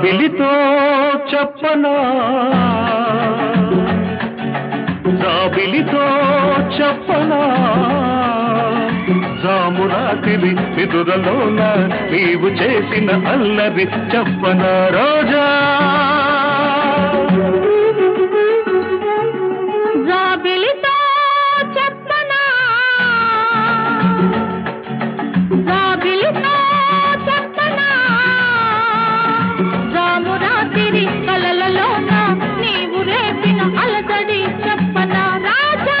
జాబిలితో చెప్పనా జాబిలితో చెప్పనా జామురాతిరి నిదురలోన నీవు చేసిన అల్లరి చెప్పనా రోజా జాబిలితో చెప్పనా జాబిలితో చెప్పనా జామురాతిరి కలలలోన నీవు రేపిన అలజడి చెప్పనా రాజా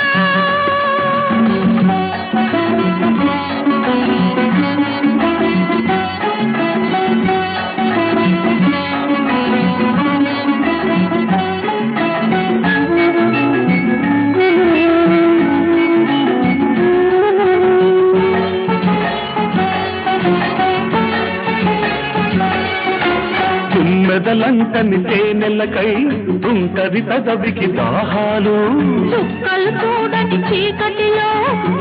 మెదలంటని తేనెలకై ఉంటది పెదవికి దాహాలు చుక్కలు చూడని చీకటిలో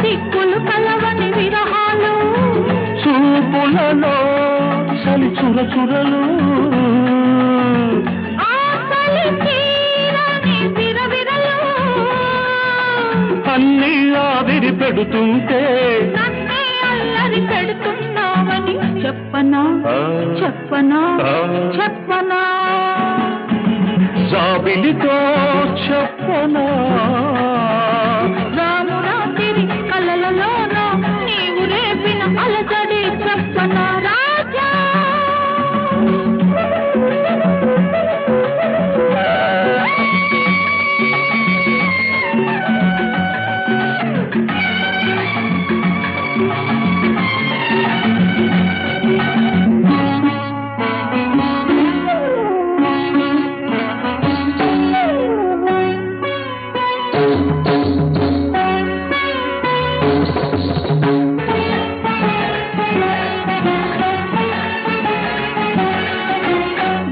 దిక్కులు కలవని విరహాలు చూపులలో చలి చురచురలు ఆకలి తీరని విరవిరలు అన్నీ ఆవిరి పెడుతుంటే నన్నే అల్లరి పెడుతున్నావని చెప్పనా చెప్పనా చెప్పనా జాబిలితో చెప్పనా రామురాతిరి కలలలోన నీవు రేపిన అలజడి చెప్పనా రాజా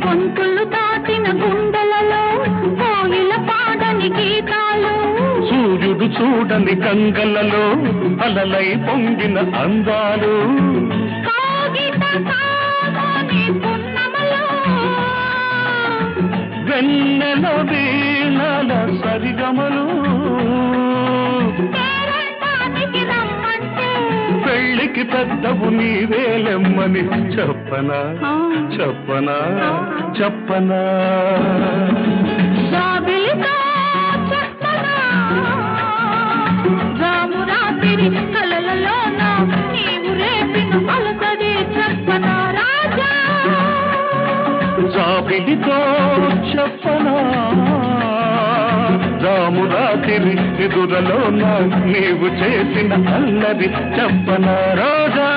గొంతులు దాటిన గుండెలలో కోయిల పాడని గీతాలు సూర్యుడు చూడని గంగలలో అలలై పొంగిన అందాలు కాగిత కామని పున్నమలో వెన్నెల వీణల సరిగమలు పేరంటానికి రమ్మంటే పెళ్ళికి పెద్దవు నీవేలెమ్మని చెప్పనా చెప్పనా చెప్పనా జాబిలితో చెప్పనా జామురాతిరి కలలలోన నీవు రేపిన అలసడి చెప్పనా రాజా జాబిలితో చెప్పనా రామురాతిరి నిదురలోన నీవు చేసిన అల్లరి చెప్పనా రోజా